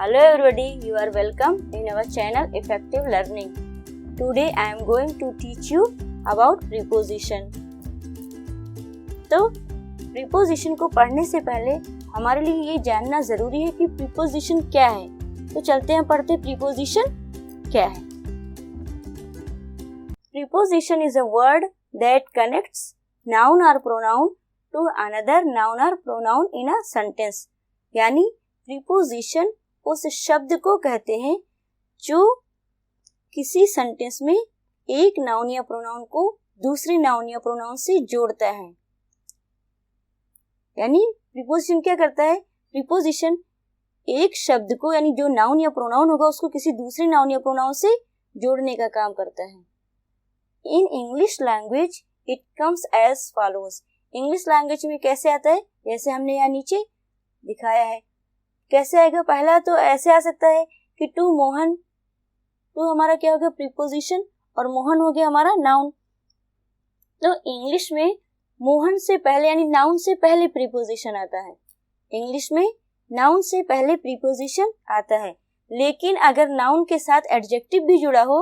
Hello everybody, you are welcome in our channel Effective Learning. Today I am going to teach you about preposition. तो preposition को पढ़ने से पहले हमारे लिए ये जानना जरूरी है कि preposition क्या है. तो चलते हैं पढ़ते preposition क्या है. Preposition is a word that connects noun or pronoun to another noun or pronoun in a sentence. यानी preposition उस शब्द को कहते हैं जो किसी सेंटेंस में एक नाउन या प्रोनाउन को दूसरे नाउन या प्रोनाउन से जोड़ता है. यानी प्रीपोजिशन क्या करता है? प्रीपोजिशन एक शब्द को यानी जो नाउन या प्रोनाउन होगा उसको किसी दूसरे नाउन या प्रोनाउन से जोड़ने का काम करता है. In English language it comes as follows. English language में कैसे आता है? जैसे हमने यहाँ नीचे दिखाया है. कैसे आएगा? पहला तो ऐसे आ सकता है कि टू मोहन. टू हमारा क्या हो गया? प्रीपोजिशन, और मोहन हो गया हमारा नाउन. तो इंग्लिश में मोहन से पहले यानी नाउन से पहले प्रीपोजिशन आता है. इंग्लिश में नाउन से पहले प्रीपोजिशन आता है. लेकिन अगर नाउन के साथ एडजेक्टिव भी जुड़ा हो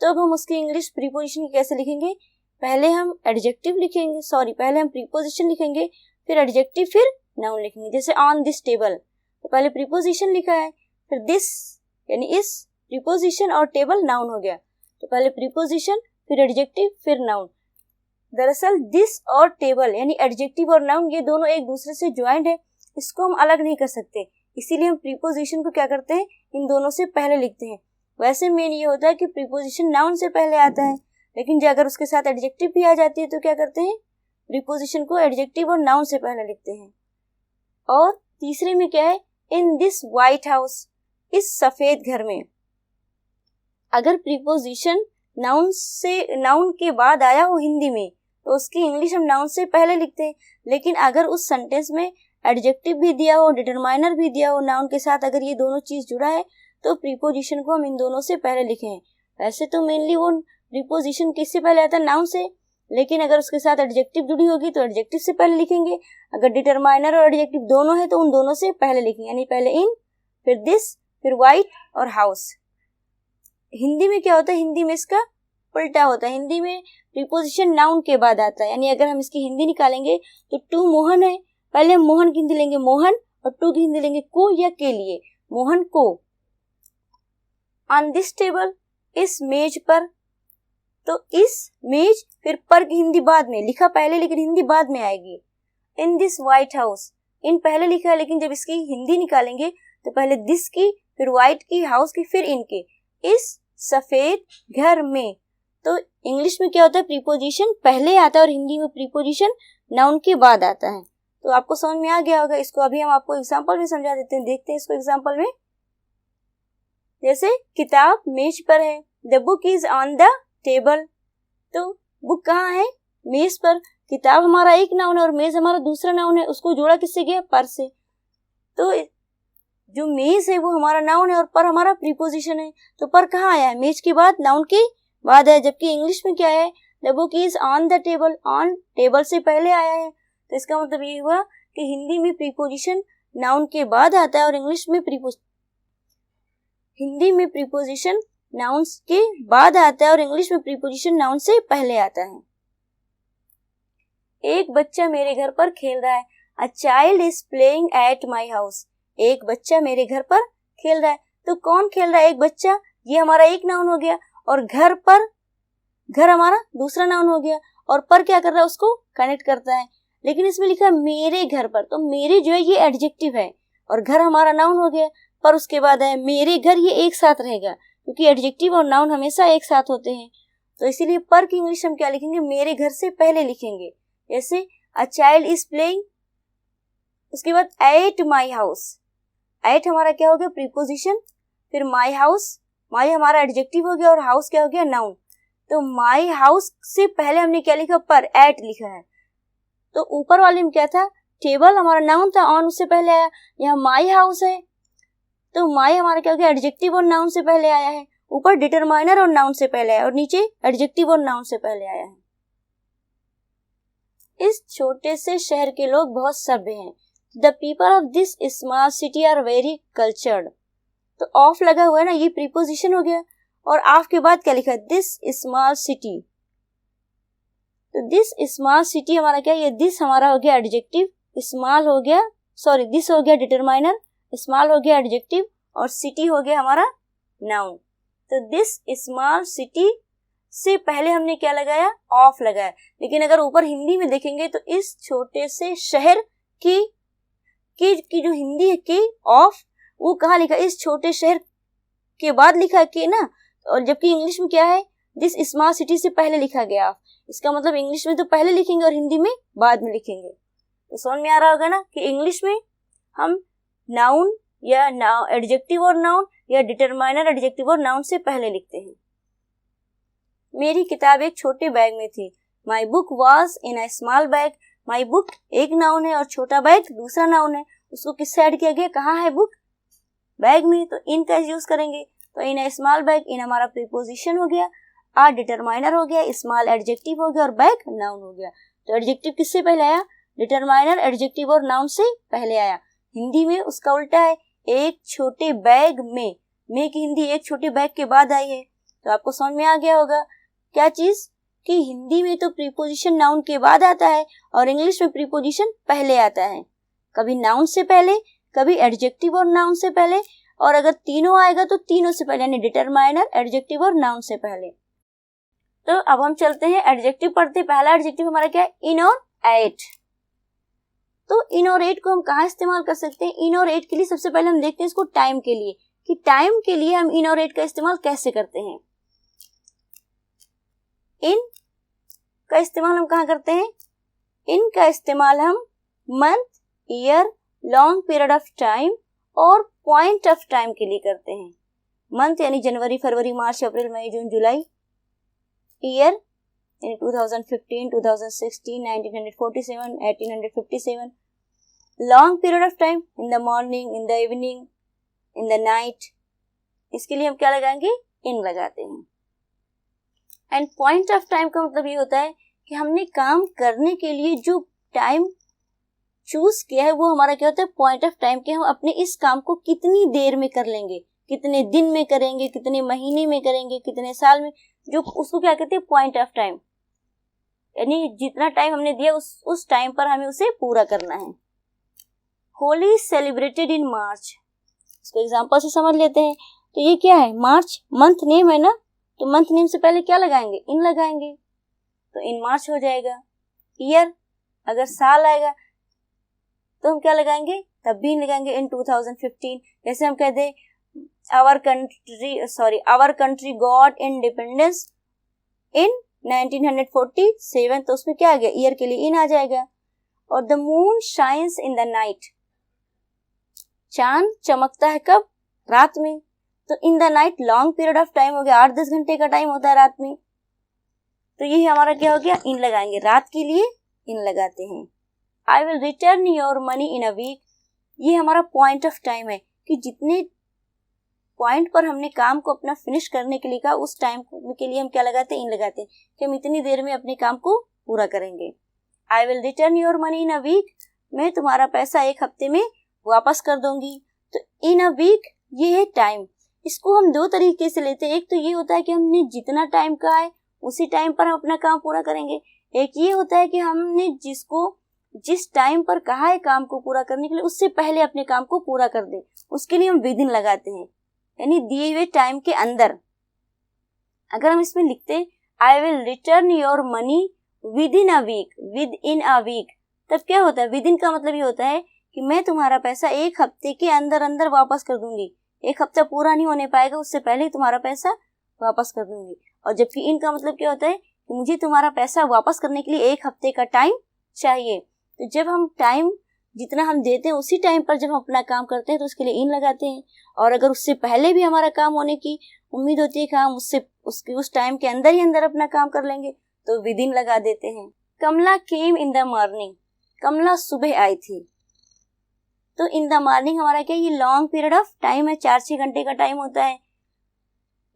तो अब हम उसकी इंग्लिश प्रीपोजिशन कैसे लिखेंगे? पहले हम एडजेक्टिव लिखेंगे, पहले हम प्रीपोजिशन लिखेंगे, फिर एडजेक्टिव, फिर नाउन लिखेंगे. जैसे ऑन दिस टेबल, तो पहले प्रीपोजिशन लिखा है, फिर दिस यानी इस, प्रीपोजिशन और टेबल नाउन हो गया. तो पहले प्रीपोजिशन, फिर एडजेक्टिव, फिर नाउन. दरअसल दिस और टेबल यानी एडजेक्टिव और नाउन ये दोनों एक दूसरे से ज्वाइंट है. इसको हम अलग नहीं कर सकते. इसीलिए हम प्रीपोजिशन को क्या करते हैं? इन दोनों से पहले लिखते हैं. वैसे मेन ये होता है कि प्रीपोजिशन नाउन से पहले आता है, लेकिन जो अगर उसके साथ एडजेक्टिव भी आ जाती है तो क्या करते हैं? प्रीपोजिशन को एडजेक्टिव और नाउन से पहले लिखते हैं. और तीसरे में क्या है? इन दिस व्हाइट हाउस, इस सफेद घर में. अगर प्रीपोजिशन नाउन के बाद आया हो हिंदी में तो उसकी इंग्लिश हम नाउन से पहले लिखते हैं. लेकिन अगर उस सेंटेंस में एडजेक्टिव भी दिया हो, डिटरमाइनर भी दिया हो नाउन के साथ, अगर ये दोनों चीज जुड़ा है तो प्रीपोजिशन को हम इन दोनों से पहले लिखें. वैसे तो मेनली वो प्रीपोजिशन किससे पहले आता है? नाउन से. लेकिन अगर उसके साथ एडजेक्टिव जुड़ी होगी तो एडजेक्टिव से पहले लिखेंगे. अगर डिटरमाइनर और एडजेक्टिव दोनों है तो उन दोनों से पहले लिखेंगे. यानी पहले इन, फिर दिस, फिर व्हाइट और हाउस. हिंदी में क्या होता है? हिंदी में इसका उल्टा होता है. हिंदी में प्रीपोजिशन नाउन के बाद आता है. यानी अगर हम इसकी हिंदी निकालेंगे तो टू मोहन है, पहले हम मोहन की हिंदी लेंगे मोहन, और टू की हिंदी लेंगे को या के लिए. मोहन को. ऑन दिस टेबल, इस मेज पर. तो इस मेज, फिर पर की हिंदी बाद में, लिखा पहले लेकिन हिंदी बाद में आएगी. इन दिस व्हाइट हाउस, इन पहले लिखा है लेकिन जब इसकी हिंदी निकालेंगे तो पहले दिस की, फिर व्हाइट की, हाउस की, फिर इनके. इस सफेद घर में. तो इंग्लिश में क्या होता है? प्रीपोजिशन पहले आता है और हिंदी में प्रीपोजिशन नाउन के बाद आता है. तो आपको समझ में आ गया होगा. इसको अभी हम आपको एग्जांपल में समझा देते हैं. देखते हैं इसको एग्जांपल में. जैसे किताब मेज पर है, the book is on the table. तो बुक कहाँ है? मेज पर. किताब हमारा एक नाउन है और मेज हमारा दूसरा नाउन है. उसको जोड़ा किससे गया? पर से. तो जो मेज है वो हमारा नाउन है और पर हमारा प्रीपोजिशन है. तो पर कहाँ आया है? मेज के बाद, नाउन के बाद है. जबकि इंग्लिश में क्या है? The book is on the table. On table से पहले आया है. तो इसका मतलब ये हुआ कि हिंदी में प्रीपोजिशन नाउन के बाद आता है और इंग्लिश में हिंदी में प्रीपोजिशन नाउन के बाद आता है और इंग्लिश में प्रीपोजिशन नाउन से पहले आता है. एक बच्चा मेरे घर पर खेल रहा है. A child is playing at my house. एक बच्चा मेरे घर पर खेल रहा है. तो कौन खेल रहा है? एक बच्चा. ये हमारा एक नाउन हो गया. और घर पर, घर हमारा दूसरा नाउन हो गया. और पर क्या कर रहा है? उसको कनेक्ट करता है. लेकिन इसमें लिखा है मेरे घर पर. तो मेरे जो है ये एडजेक्टिव है और घर हमारा नाउन हो गया. पर उसके बाद है मेरे घर, ये एक साथ रहेगा क्योंकि एडजेक्टिव और नाउन हमेशा एक साथ होते हैं. तो इसीलिए पर की इंग्लिश हम क्या लिखेंगे? मेरे घर से पहले लिखेंगे. जैसे अ चाइल्ड इज प्लेइंग, उसके बाद एट माई हाउस. एट हमारा क्या हो गया? प्रीपोजिशन. फिर माई हाउस, माई हमारा एडजेक्टिव हो गया और हाउस क्या हो गया? नाउन. तो माई हाउस से पहले हमने क्या लिखा? पर. एट लिखा है. तो ऊपर वाले में क्या था? टेबल हमारा नाउन था, ऑन उससे पहले आया. यहाँ माई हाउस है तो माई हमारा क्या हो गया? एडजेक्टिव और नाउन से पहले आया है. ऊपर डिटरमाइनर और नाउन से पहले आया और नीचे एडजेक्टिव और नाउन से पहले आया है. इस छोटे से शहर के लोग बहुत सभ्य हैं. The people of this small city are very cultured. तो ऑफ लगा हुआ है ना, ये प्रीपोजिशन हो गया। और ऑफ के बाद क्या लिखा है, दिस स्मॉल सिटी। तो दिस स्मॉल सिटी हमारा क्या है, ये दिस हमारा हो गया एडजेक्टिव, स्मॉल हो गया, सॉरी दिस हो गया डिटरमाइनर, स्मॉल हो गया एडजेक्टिव और सिटी हो गया हमारा नाउन। तो दिस स्मॉल सिटी से पहले हमने क्या लगाया, ऑफ लगाया। लेकिन अगर ऊपर हिंदी में देखेंगे तो इस छोटे से शहर की जो हिंदी है की ऑफ, वो कहाँ लिखा, इस छोटे शहर के बाद लिखा के ना, और जबकि इंग्लिश में क्या है, दिस स्मॉल सिटी से पहले लिखा गया ऑफ। इसका मतलब इंग्लिश में तो पहले लिखेंगे और हिंदी में बाद में लिखेंगे। तो समझ में आ रहा होगा ना कि इंग्लिश में हम नाउन या एडजेक्टिव और नाउन या डिटरमाइनर एडजेक्टिव और नाउन से पहले लिखते हैं। मेरी किताब एक छोटे बैग में थी। My book was in a small bag. My book एक नाउन है और छोटा बैग दूसरा नाउन है। उसको किससे ऐड किया गया, कहाँ है बुक, बैग में, तो इन का यूज करेंगे। तो इन अ स्मॉल बैग, इन हमारा प्रीपोजिशन हो गया, आ डिटरमाइनर हो गया, स्मॉल एडजेक्टिव हो गया और बैग नाउन हो गया। तो एडजेक्टिव किससे पहले आया, डिटरमाइनर एडजेक्टिव और नाउन से पहले आया। हिंदी में उसका उल्टा है, एक छोटे बैग में की हिंदी एक छोटे बैग के बाद आई है। तो आपको समझ में आ गया होगा क्या चीज, कि हिंदी में तो प्रीपोजिशन नाउन के बाद आता है और इंग्लिश में प्रीपोजिशन पहले आता है, कभी नाउन से पहले, कभी एडजेक्टिव और नाउन से पहले, और अगर तीनों आएगा तो तीनों से पहले, यानी डिटरमाइनर एडजेक्टिव और नाउन से पहले। तो अब हम चलते हैं एडजेक्टिव पढ़ते। पहला एडजेक्टिव हमारा क्या है, इन और एट। तो इन और एट को हम कहाँ इस्तेमाल कर सकते हैं, इन और एट के लिए सबसे पहले हम देखते हैं इसको टाइम के लिए, कि टाइम के लिए हम इन और एट का इस्तेमाल कैसे करते हैं। इन का इस्तेमाल हम कहाँ करते हैं, इन का इस्तेमाल हम month, year, long period of time और पॉइंट ऑफ टाइम के लिए करते हैं। मंथ यानी जनवरी, फरवरी, मार्च, अप्रैल, मई, जून, जुलाई। ईयर यानी 2015, 2016, 1947, 1857। Long period of time, in the morning, in the evening, in the night. इसके लिए हम क्या लगाएंगे, इन लगाते हैं। एंड पॉइंट ऑफ टाइम का मतलब ये होता है कि हमने काम करने के लिए जो टाइम चूज किया है वो हमारा क्या होता है, पॉइंट ऑफ टाइम, के हम अपने इस काम को कितनी देर में कर लेंगे, कितने दिन में करेंगे, कितने महीने में करेंगे, कितने साल में, जो उसको क्या कहते हैं, पॉइंट ऑफ टाइम। यानी जितना टाइम हमने दिया उस टाइम पर हमें उसे पूरा करना है। होली सेलिब्रेटेड इन मार्च, इसको एग्जांपल से समझ लेते हैं। तो ये क्या है, मार्च मंथ नेम है ना, तो मंथ नेम से पहले क्या लगाएंगे, इन लगाएंगे, तो इन मार्च हो जाएगा। ईयर, अगर साल आएगा तो हम क्या लगाएंगे, तब भी इन लगाएंगे, इन 2015। जैसे हम कहते हैं our country got independence in 1947, तो उसमें क्या आ गया, ईयर के लिए इन आ जाएगा। और the moon shines in the night, चांद चमकता है कब, रात में, तो in the night long period of time हो गया, 8-10 घंटे का टाइम होता है रात में। तो ये हमारा क्या हो गया, इन लगाएंगे, रात के लिए इन लगाते हैं। I will return your money in a week, ये हमारा पॉइंट ऑफ टाइम है कि जितने पॉइंट पर हमने काम को अपना फिनिश करने के लिए कहा उस टाइम के लिए हम क्या लगाते हैं, इन लगाते हैं कि हम इतनी देर में अपने काम को पूरा करेंगे। I will return your money in a week, मैं तुम्हारा पैसा एक हफ्ते में वापस कर दूंगी। तो इन अ वीक ये है टाइम। इसको हम दो तरीके से लेते हैं, एक तो ये होता है कि हमने जितना टाइम कहा है उसी टाइम पर हम अपना काम पूरा करेंगे, एक ये होता है कि हमने जिस टाइम पर कहा है काम को पूरा करने के लिए उससे पहले अपने काम को पूरा कर दे, उसके लिए हम विद इन लगाते हैं, यानी दिए हुए टाइम के अंदर। अगर हम इसमें लिखते I will return your money within a week, within a week, तब क्या होता है, विद इन का मतलब ये होता है कि मैं तुम्हारा पैसा एक हफ्ते के अंदर अंदर वापस कर दूंगी, एक हफ्ता पूरा नहीं होने पाएगा उससे पहले ही तुम्हारा पैसा वापस कर दूंगी। और जबकि इन का मतलब क्या होता है कि मुझे तुम्हारा पैसा वापस करने के लिए एक हफ्ते का टाइम चाहिए। तो जब हम टाइम जितना हम देते हैं उसी टाइम पर जब हम अपना काम करते हैं तो उसके लिए इन लगाते हैं, और अगर उससे पहले भी हमारा काम होने की उम्मीद होती है कि हम उस टाइम के अंदर ही अंदर अपना काम कर लेंगे तो विद इन लगा देते हैं। कमला केम इन द मॉर्निंग, कमला सुबह आई थी। तो इन द मॉर्निंग हमारा क्या, ये लॉन्ग पीरियड ऑफ टाइम है, 4-6 घंटे का टाइम होता है,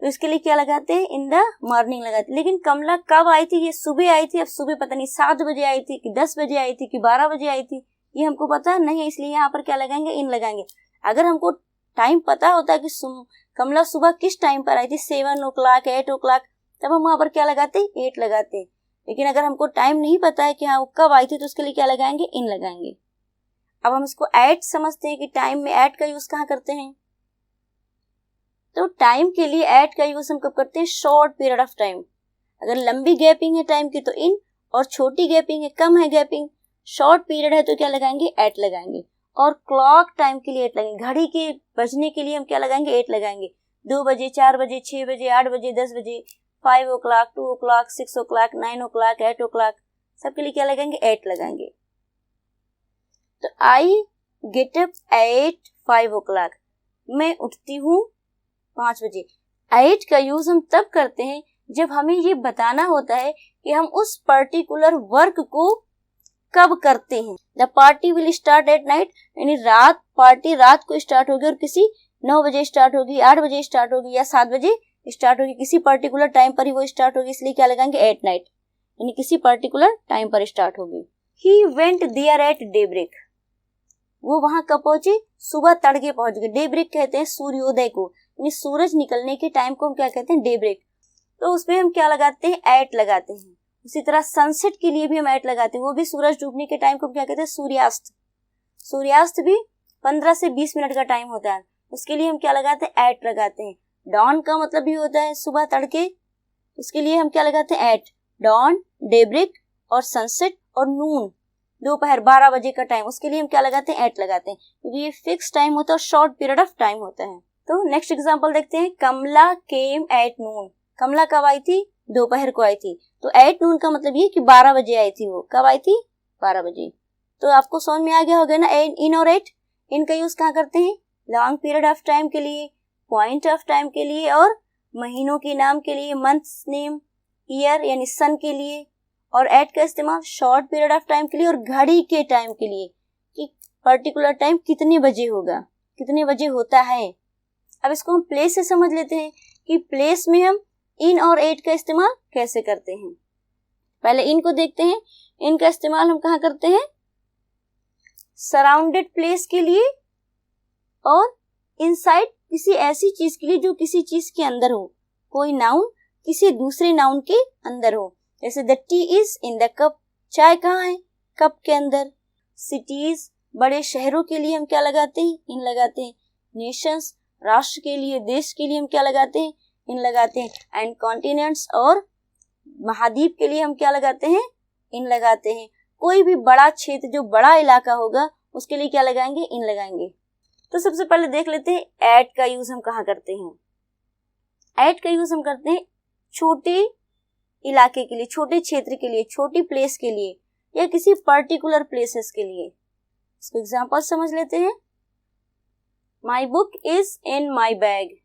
तो इसके लिए क्या लगाते हैं, इन द मॉर्निंग लगाते हैं। लेकिन कमला कब आई थी, ये सुबह आई थी, अब सुबह पता नहीं 7 बजे आई थी कि 10 बजे आई थी कि 12 बजे आई थी, ये हमको पता नहीं है, इसलिए यहाँ पर क्या लगाएंगे, इन लगाएंगे। अगर हमको टाइम पता होता है कि कमला सुबह किस टाइम पर आई थी, 7 o'clock 8 o'clock, तब हम वहां पर क्या लगाते, 8 लगाते। लेकिन अगर हमको टाइम नहीं पता है कि हाँ वो कब आई थी, तो उसके लिए क्या लगाएंगे, इन लगाएंगे। अब हम इसको एट समझते हैं कि टाइम में एट का यूज कहाँ करते हैं। तो टाइम के लिए एट का यूज हम कब करते हैं, शॉर्ट पीरियड ऑफ टाइम। अगर लंबी गैपिंग है टाइम की तो इन, और छोटी गैपिंग है, कम है गैपिंग, शॉर्ट पीरियड है तो क्या लगाएंगे, एट लगाएंगे। और क्लॉक टाइम के लिए एट लगाएंगे, घड़ी के बजने के लिए हम क्या लगाएंगे, एट लगाएंगे। 2 बजे, 4 बजे, 6 बजे, 8 बजे, 10 बजे, 5 o'clock 2 o'clock 6 o'clock 9 o'clock 8 o'clock, सबके लिए क्या लगाएंगे, एट लगाएंगे। तो I get up at 5 o'clock, मैं उठती हूँ 5 बजे। एट का यूज हम तब करते हैं जब हमें ये बताना होता है कि हम उस पर्टिकुलर वर्क को कब करते हैं। The party will start at night, यानी पार्टी रात को स्टार्ट होगी और किसी 9 बजे स्टार्ट होगी, 8 बजे स्टार्ट होगी या 7 बजे स्टार्ट होगी, किसी पर्टिकुलर टाइम पर ही वो स्टार्ट होगी, इसलिए क्या लगाएंगे, एट नाइट, यानी किसी पर्टिकुलर टाइम पर स्टार्ट होगी। He went there at daybreak, वो वहां कब पहुंचे, सुबह तड़के पहुंच गए। डेब्रेक कहते हैं सूर्योदय को, यानी सूरज निकलने के टाइम को हम क्या कहते हैं, डेब्रेक। तो उसमें हम क्या लगाते हैं, एट लगाते हैं। उसी तरह सनसेट के लिए भी हम एट लगाते हैं, वो भी सूरज डूबने के टाइम को क्या कहते हैं, सूर्यास्त। सूर्यास्त भी 15 से 20 मिनट का टाइम होता है, उसके लिए हम क्या लगाते हैं, एट लगाते हैं। डॉन का मतलब भी होता है सुबह तड़के, उसके लिए हम क्या लगाते हैं, एट। डॉन, डेब्रेक और सनसेट और नून, दोपहर 12 बजे का टाइम, उसके लिए हम क्या लगाते हैं, एट लगाते हैं, क्योंकि ये फिक्स टाइम होता है और शॉर्ट पीरियड ऑफ टाइम होता है। तो नेक्स्ट एग्जांपल देखते हैं, कमला केम एट नून। कमला कब आई थी, दोपहर को आई थी। तो एट नून का मतलब ये कि 12 बजे आई थी। वो कब आई थी, 12 बजे। तो आपको समझ में आ गया होगा ना, इन और एट, इनका यूज कहाँ करते हैं, लॉन्ग पीरियड ऑफ टाइम के लिए, पॉइंट ऑफ टाइम के लिए, और महीनों के नाम के लिए, मंथ्स नेम, ईयर यानी सन के लिए। और एट का इस्तेमाल शॉर्ट पीरियड ऑफ टाइम के लिए और घड़ी के टाइम के लिए, कि पर्टिकुलर टाइम कितने बजे होगा, कितने बजे होता है। अब इसको हम प्लेस से समझ लेते हैं कि प्लेस में हम इन और एट का इस्तेमाल कैसे करते हैं। पहले इन को देखते हैं। इनका इस्तेमाल हम कहाँ करते हैं, सराउंडेड प्लेस के लिए और इनसाइड किसी ऐसी चीज के लिए जो किसी चीज के अंदर हो, कोई नाउन किसी दूसरे नाउन के अंदर हो। जैसे the T is in the cup, चाय कहाँ है, कप के अंदर। सिटीज, बड़े शहरों के लिए हम क्या लगाते हैं, इन लगाते हैं। नेशंस, राष्ट्र के लिए, देश के लिए हम क्या लगाते हैं, इन लगाते हैं। एंड कॉन्टिनेंट्स, और महाद्वीप के लिए हम क्या लगाते हैं, इन लगाते हैं। कोई भी बड़ा क्षेत्र, जो बड़ा इलाका होगा, उसके लिए क्या लगाएंगे, इन लगाएंगे। तो सबसे पहले देख लेते हैं एट का यूज हम कहाँ करते हैं। एट का यूज हम करते हैं छोटे इलाके के लिए, छोटे क्षेत्र के लिए, छोटी प्लेस के लिए, या किसी पर्टिकुलर प्लेसेस के लिए। इसको एग्जांपल समझ लेते हैं। My book is in my bag,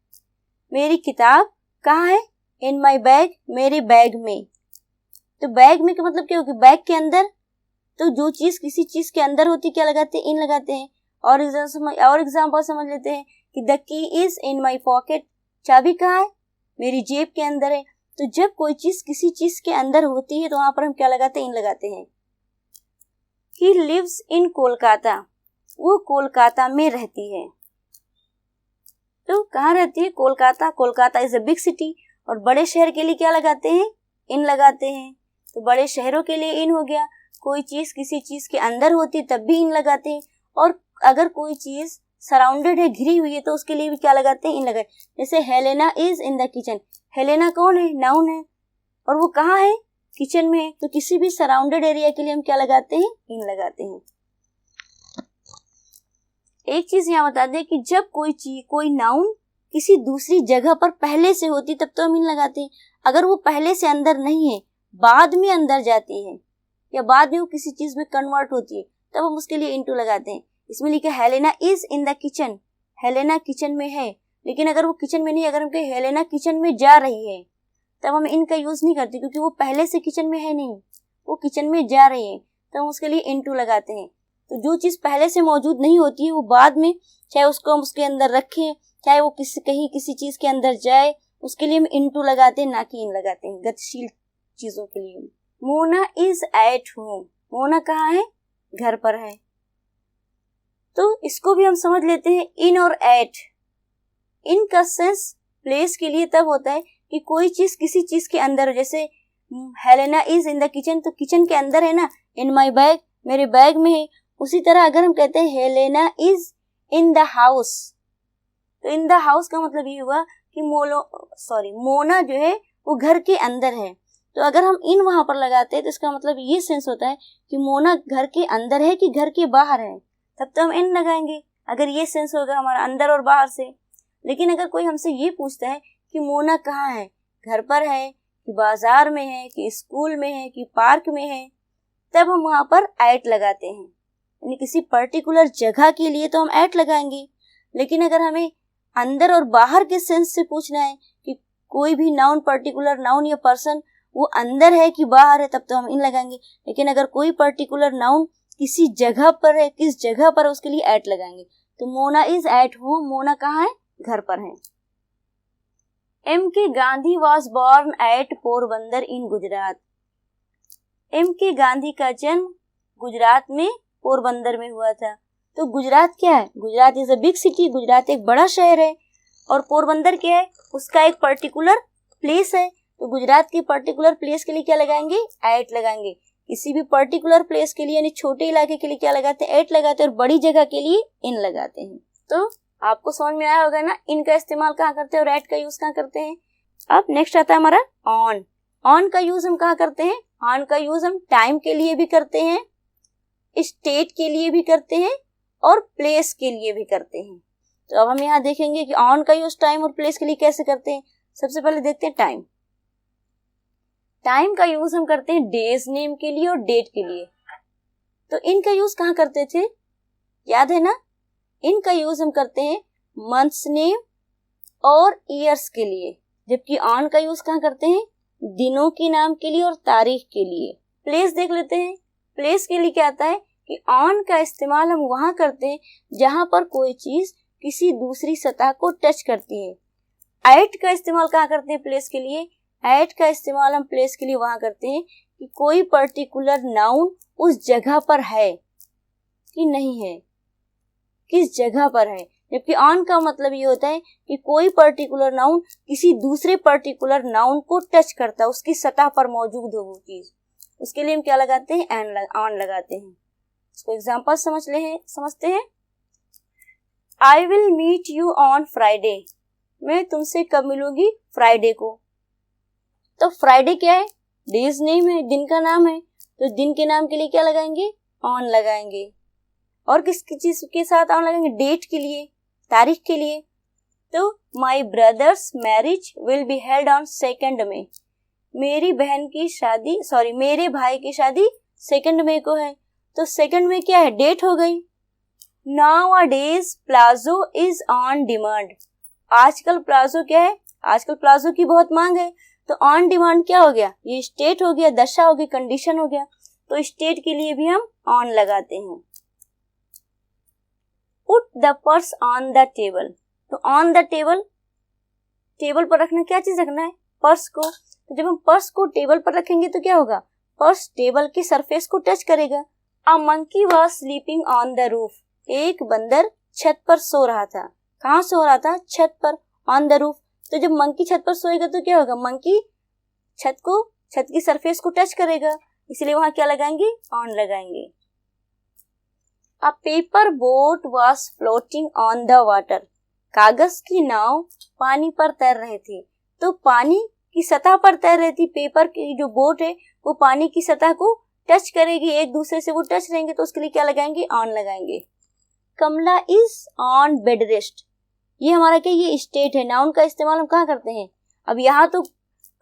मेरी किताब कहाँ है, इन माई बैग, मेरे बैग में। तो बैग में का मतलब क्या होगा, बैग के अंदर। तो जो चीज किसी चीज के अंदर होती क्या लगाते हैं, इन लगाते हैं। और एग्जांपल समझ लेते हैं कि the key is in my pocket, चाबी कहाँ है, मेरी जेब के अंदर है। तो जब कोई चीज किसी चीज के अंदर होती है तो वहां पर हम क्या लगाते हैं, इन लगाते हैं। ही लिव्स इन कोलकाता, वो कोलकाता में रहती है। तो कहाँ रहती है, Kolkata. Kolkata is a big city. और बड़े शहर के लिए क्या लगाते हैं, इन लगाते हैं। तो बड़े शहरों के लिए इन हो गया। कोई चीज किसी चीज के अंदर होती है तब भी इन लगाते हैं। और अगर कोई चीज सराउंडेड है, घिरी हुई है, तो उसके लिए भी क्या लगाते हैं, इन लगाते। जैसे Helena is in the kitchen, Helena कौन है, नाउन है, और वो कहाँ है, किचन में है। तो किसी भी सराउंडेड एरिया के लिए हम क्या लगाते हैं, इन लगाते हैं। एक चीज यहाँ बता दें कि जब कोई नाउन किसी दूसरी जगह पर पहले से होती तब तो हम इन लगाते हैं। अगर वो पहले से अंदर नहीं है, बाद में अंदर जाती है, या बाद में वो किसी चीज में कन्वर्ट होती है, तब हम उसके लिए इनटू लगाते हैं। इसमें लिखा Helena is in the kitchen, Helena kitchen में है। लेकिन अगर वो किचन में नहीं, अगर हम कहें हेलेना किचन में जा रही है, तब हम इनका यूज नहीं करते, क्योंकि वो पहले से किचन में है नहीं, वो किचन में जा रही है, तो हम उसके लिए इनटू लगाते हैं। तो जो चीज पहले से मौजूद नहीं होती है, वो बाद में, चाहे उसको हम उसके अंदर रखें, चाहे वो कहीं किसी चीज के अंदर जाए, उसके लिए हम इनटू लगाते हैं, ना कि इन लगाते हैं गतिशील चीजों के लिए। Mona is at home, Mona कहाँ है, घर पर है। तो इसको भी हम समझ लेते हैं, इन और एट इन का सेंस प्लेस के लिए तब होता है कि कोई चीज किसी चीज के अंदर हो, जैसे Helena is in the kitchen, तो किचन के अंदर है ना, इन माई बैग, मेरे बैग में है। उसी तरह अगर हम कहते हैं Helena is in the house, तो इन द हाउस का मतलब ये हुआ कि मोना जो है वो घर के अंदर है। तो अगर हम इन वहां पर लगाते हैं तो इसका मतलब ये सेंस होता है कि मोना घर के अंदर है कि घर के बाहर है, तब तो हम इन लगाएंगे, अगर ये सेंस होगा हमारा अंदर और बाहर से। लेकिन अगर कोई हमसे ये पूछता है कि मोना कहाँ है, घर पर है कि बाजार में है कि स्कूल में है कि पार्क में है, तब हम वहां पर एट लगाते हैं, यानी किसी पर्टिकुलर जगह के लिए तो हम एट लगाएंगे। लेकिन अगर हमें अंदर और बाहर के सेंस से पूछना है कि कोई भी नाउन, पर्टिकुलर नाउन या पर्सन वो अंदर है कि बाहर है, तब तो हम इन लगाएंगे। लेकिन अगर कोई पर्टिकुलर नाउन किसी जगह पर है, किस जगह पर है, उसके लिए एट लगाएंगे। तो Mona is at home, Mona कहाँ है, घर पर है। M K Gandhi was born at Porbandar in Gujarat. M K Gandhi का जन्म गुजरात में पोरबंदर में हुआ था। तो गुजरात क्या है, Gujarat is a big city, Gujarat एक बड़ा शहर है। और पोरबंदर क्या है, उसका एक पर्टिकुलर प्लेस है। तो गुजरात की पर्टिकुलर प्लेस के लिए क्या लगाएंगे, एट लगाएंगे। किसी भी पर्टिकुलर प्लेस के लिए यानी छोटे इलाके के लिए क्या लगाते हैं, एट लगाते हैं, और बड़ी जगह के लिए इन लगाते हैं। तो आपको समझ में आया होगा ना, इन का इस्तेमाल कहाँ करते हैं और एट का यूज कहाँ करते हैं। अब नेक्स्ट आता है हमारा ऑन। ऑन का यूज हम कहाँ करते हैं, ऑन का यूज हम टाइम के लिए भी करते हैं, स्टेट के लिए भी करते हैं और प्लेस के लिए भी करते हैं। तो अब हम यहाँ देखेंगे कि ऑन का यूज टाइम और प्लेस के लिए कैसे करते हैं। सबसे पहले देखते हैं टाइम। टाइम का यूज हम करते हैं डेज नेम के लिए और डेट के लिए। तो इनका यूज कहाँ करते थे, याद है ना, इनका यूज हम करते हैं मंथ्स नेम और ईयर्स के लिए। जबकि ऑन का यूज कहाँ करते हैं, दिनों के नाम के लिए और तारीख के लिए। प्लेस देख लेते हैं। प्लेस के लिए क्या आता है कि ऑन का इस्तेमाल हम वहां करते हैं जहां पर कोई चीज किसी दूसरी सतह को टच करती है। एट का इस्तेमाल कहाँ करते हैं प्लेस के लिए, एट का इस्तेमाल हम प्लेस के लिए वहां करते हैं कि कोई पर्टिकुलर नाउन उस जगह पर है कि नहीं है, किस जगह पर है। जबकि ऑन का मतलब ये होता है कि कोई पर्टिकुलर नाउन किसी दूसरे पर्टिकुलर नाउन को टच करता है, उसकी सतह पर मौजूद हो वो चीज, उसके लिए हम क्या लगाते हैं, ऑन लगाते हैं। इसको एग्जांपल समझते हैं। I will meet you on Friday, मैं तुमसे कब मिलूंगी, फ्राइडे को। तो फ्राइडे क्या है, डेज नेम है, दिन का नाम है। तो दिन के नाम के लिए क्या लगाएंगे, ऑन लगाएंगे। और किसकी चीज के साथ ऑन लगाएंगे, डेट के लिए, तारीख के लिए। तो my brother's marriage will be held on 2 May, मेरी बहन की शादी, मेरे भाई की शादी 2 मई को है। तो 2 मई क्या है, डेट हो गई। Nowadays palazzo is on demand, आजकल प्लाजो क्या है, आजकल प्लाजो की बहुत मांग है। तो ऑन डिमांड क्या हो गया, ये स्टेट हो गया, दशा हो गई, कंडीशन हो गया। तो स्टेट के लिए भी हम ऑन लगाते हैं। Put the purse on the table, तो ऑन द टेबल, टेबल पर रखना, क्या चीज रखना है, पर्स को। तो जब हम पर्स को टेबल पर रखेंगे तो क्या होगा, पर्स टेबल की सरफेस को टच करेगा। A monkey was sleeping on the roof, एक बंदर छत पर सो रहा था। कहाँ सो रहा था, छत पर, ऑन द रूफ। तो जब मंकी छत पर सोएगा तो क्या होगा, मंकी छत की सरफेस को टच करेगा, इसलिए वहां क्या लगाएंगे, ऑन लगाएंगे। A paper boat was floating on the water, कागज की नाव पानी पर तैर रहे थे। तो पानी की सतह पर तैर रही थी, पेपर की जो बोट है वो पानी की सतह को टच करेगी, एक दूसरे से वो टच रहेंगे, तो उसके लिए क्या लगाएंगे, ऑन लगाएंगे। कमला इज ऑन बेड रेस्ट, ये हमारा क्या, ये स्टेट है। नाउन का इस्तेमाल हम कहाँ करते हैं, अब यहाँ तो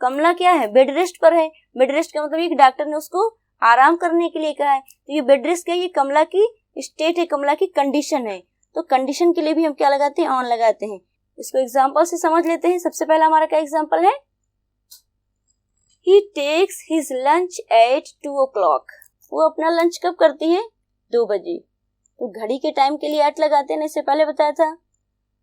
कमला क्या है, बेड रेस्ट पर है। बेड रेस्ट का मतलब एक डॉक्टर ने उसको आराम करने के लिए कहा है। तो ये बेड रेस्ट क्या है, ये कमला की स्टेट है, कमला की कंडीशन है। तो कंडीशन के लिए भी हम क्या लगाते हैं, ऑन लगाते हैं। इसको एग्जाम्पल से समझ लेते हैं। सबसे पहला हमारा क्या एग्जाम्पल है, He takes his lunch at 2 o'clock, वो अपना लंच कब करती है, 2 बजे। तो घड़ी के टाइम के लिए एट लगाते हैं, इससे पहले बताया था।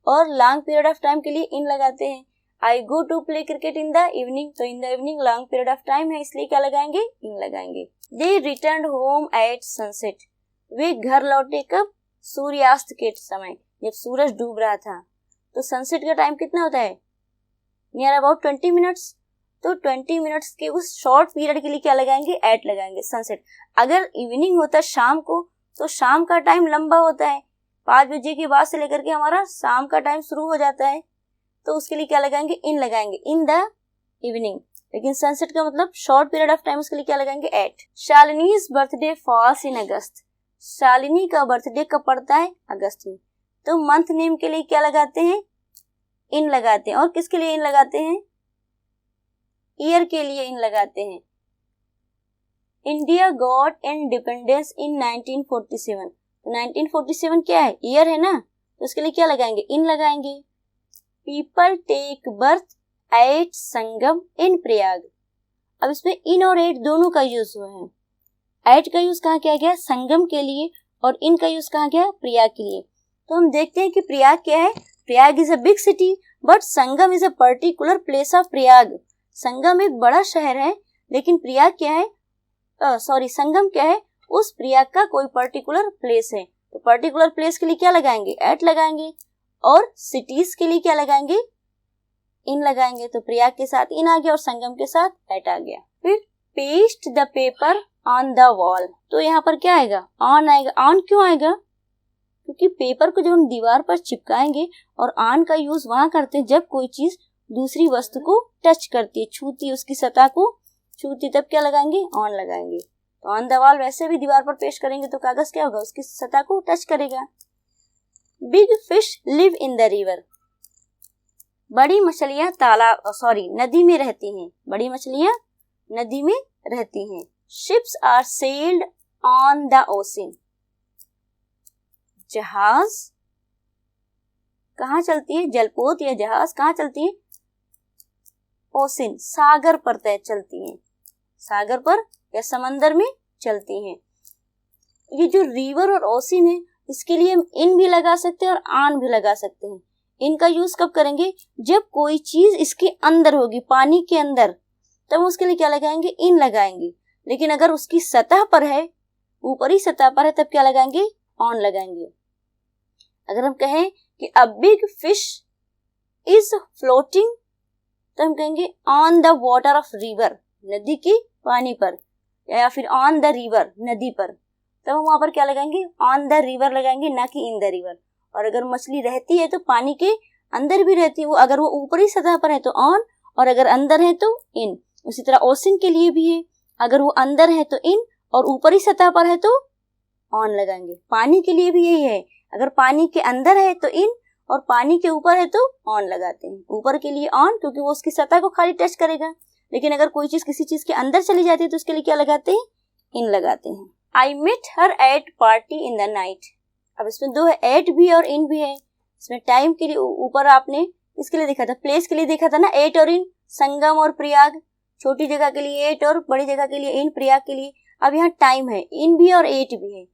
और लॉन्ग पीरियड ऑफ टाइम के लिए इन लगाते हैं। I go to play cricket in the evening, तो in the evening long period of time है, इसलिए क्या लगाएंगे, इन लगाएंगे। They return home at sunset, वे घर लौटे कब, सूर्यास्त के समय, जब सूरज डूब रहा था। तो सनसेट का टाइम कितना होता है, नियर अबाउट 20 मिनट्स। तो 20 मिनट्स के उस शॉर्ट पीरियड के लिए क्या लगाएंगे, एट लगाएंगे, सनसेट। अगर इवनिंग होता है शाम को, तो शाम का टाइम लंबा होता है, 5 बजे के बाद से लेकर के हमारा शाम का टाइम शुरू हो जाता है, तो उसके लिए क्या लगाएंगे, इन लगाएंगे, इन द इवनिंग। लेकिन सनसेट का मतलब शॉर्ट पीरियड ऑफ टाइम, उसके लिए क्या लगाएंगे, at. Shalini's birthday falls in August. Shalini का बर्थडे कब पड़ता है, अगस्त में। तो मंथ नेम के लिए क्या लगाते हैं, इन लगाते हैं। और किसके लिए इन लगाते हैं, ईयर के लिए इन लगाते हैं। India got independence in 1947। 1947 क्या है, ईयर है ना, तो उसके लिए क्या लगाएंगे, इन लगाएंगे। पीपल टेक बर्थ एट संगम इन प्रयाग। अब इसमें इन और एट दोनों का यूज हुआ है। एट का यूज कहाँ किया गया, संगम के लिए, और इन का यूज कहाँ गया, प्रयाग के लिए। तो हम देखते हैं कि प्रयाग क्या है, Prayag is a big city but Sangam is a particular place of Prayag. Sangam एक बड़ा शहर है, लेकिन प्रयाग क्या है, संगम क्या है, उस प्रयाग का कोई पर्टिकुलर प्लेस है। तो पर्टिकुलर प्लेस के लिए क्या लगाएंगे, एट लगाएंगे, और सिटीज के लिए क्या लगाएंगे, इन लगाएंगे। तो प्रयाग के साथ इन आ गया और संगम के साथ एट आ गया। फिर paste the paper on the wall. तो यहाँ पर क्या आएगा, ऑन आएगा। ऑन क्यों आएगा, क्योंकि पेपर को जब हम दीवार पर चिपकाएंगे, और ऑन का यूज वहां करते हैं जब कोई चीज दूसरी वस्तु को टच करती है, छूती है, उसकी सतह को छूती, तब क्या लगाएंगे, ऑन लगाएंगे। तो ऑन द वॉल वैसे भी दीवार पर पेस्ट करेंगे तो कागज क्या होगा, उसकी सतह को टच करेगा। Big fish live in the river. बड़ी मछलियां नदी में रहती हैं। बड़ी मछलियां नदी में रहती हैं। Ships are sailed on the ocean. जहाज कहाँ चलती है, जलपोत या जहाज कहाँ चलती है, ओशन, सागर पर चलती हैं, सागर पर या समंदर में चलती हैं। ये जो रिवर और ओशन है, इसके लिए हम इन भी लगा सकते हैं और ऑन भी लगा सकते हैं। इनका यूज कब करेंगे, जब कोई चीज इसके अंदर होगी, पानी के अंदर, तब उसके लिए क्या लगाएंगे, इन लगाएंगे। लेकिन अगर उसकी सतह पर है, ऊपरी सतह पर है, तब क्या लगाएंगे, ऑन लगाएंगे। अगर हम कहें कि a big fish is floating, तो हम कहेंगे on the water of river, नदी की पानी पर, या फिर ऑन द रिवर, नदी पर, तब हम वहां पर क्या लगाएंगे, ऑन द रिवर लगाएंगे, ना कि इन द रिवर। और अगर मछली रहती है तो पानी के अंदर भी रहती है, वो अगर वो ऊपरी सतह पर है तो ऑन, और अगर अंदर है तो इन। उसी तरह ओशन के लिए भी है, अगर वो अंदर है तो इन, और ऊपरी सतह पर है तो ऑन लगाएंगे। पानी के लिए भी यही है, अगर पानी के अंदर है तो इन, और पानी के ऊपर है तो ऑन लगाते हैं। ऊपर के लिए ऑन, क्योंकि वो उसकी सतह को खाली टच करेगा। लेकिन अगर कोई चीज किसी चीज के अंदर चली जाती है तो उसके लिए क्या लगाते हैं, इन लगाते हैं। I met her at party in the night. अब इसमें दो है, एट भी और इन भी है। इसमें टाइम के लिए ऊपर आपने इसके लिए देखा था, प्लेस के लिए देखा था ना, एट और इन, संगम और प्रयाग। छोटी जगह के लिए एट और बड़ी जगह के लिए इन, प्रयाग के लिए। अब यहाँ टाइम है, इन भी और एट भी है।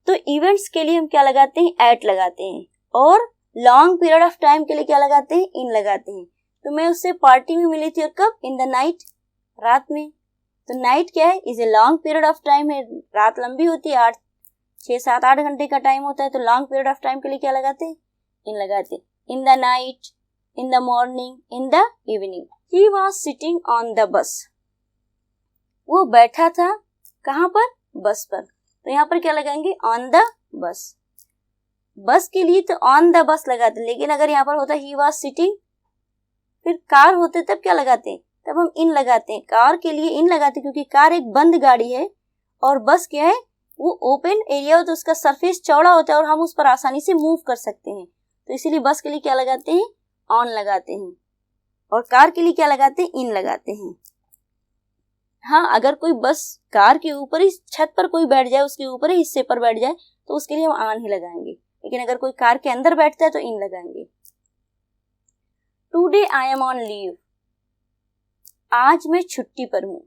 तो इवेंट्स के लिए हम क्या लगाते हैं, एट लगाते हैं, और लॉन्ग पीरियड ऑफ टाइम के लिए क्या लगाते हैं, इन लगाते हैं। तो मैं उससे पार्टी में मिली थी, और कब, इन द नाइट, रात में। तो नाइट क्या है, is a long period of time है, रात लंबी होती है, 6-7-8 घंटे का टाइम होता है। तो लॉन्ग पीरियड ऑफ टाइम के लिए क्या लगाते हैं, इन लगाते। इन the night, in the morning, in the evening. He was sitting on the bus. वो बैठा था कहाँ पर, बस पर। तो यहाँ पर क्या लगाएंगे, ऑन द बस। बस के लिए तो ऑन द बस लगाते, लेकिन अगर यहाँ पर होता ही वॉज सिटिंग, फिर कार होते तब क्या लगाते हैं, तब हम इन लगाते हैं। कार के लिए इन लगाते हैं क्योंकि कार एक बंद गाड़ी है, और बस क्या है, वो ओपन एरिया हो, तो उसका सरफेस चौड़ा होता है और हम उस पर आसानी से मूव कर सकते हैं। तो इसीलिए बस के लिए क्या लगाते हैं, ऑन लगाते हैं, और कार के लिए क्या लगाते हैं, इन लगाते हैं। हाँ, अगर कोई बस कार के ऊपरी छत पर कोई बैठ जाए, उसके ऊपरी हिस्से पर बैठ जाए, तो उसके लिए हम ऑन ही लगाएंगे। लेकिन अगर कोई कार के अंदर बैठता है तो इन लगाएंगे। Today I am on leave. आज मैं छुट्टी पर हूँ।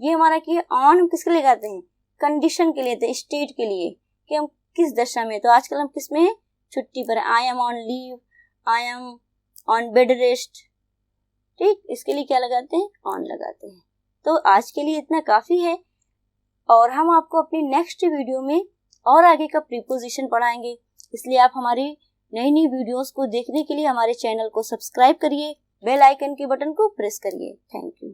ये हमारा क्या है, ऑन हम किसके लिए लगाते हैं, कंडीशन के लिए, स्टेट के लिए, कि हम किस दशा में। तो आजकल हम किस में हैं, छुट्टी पर। I am on leave, I am on bed rest. ठीक, इसके लिए क्या लगाते हैं, ऑन लगाते हैं। तो आज के लिए इतना काफी है, और हम आपको अपनी नेक्स्ट वीडियो में और आगे का प्रीपोजिशन पढ़ाएंगे। इसलिए आप हमारी नई नई वीडियोस को देखने के लिए हमारे चैनल को सब्सक्राइब करिए, बेल आइकन के बटन को प्रेस करिए। Thank you.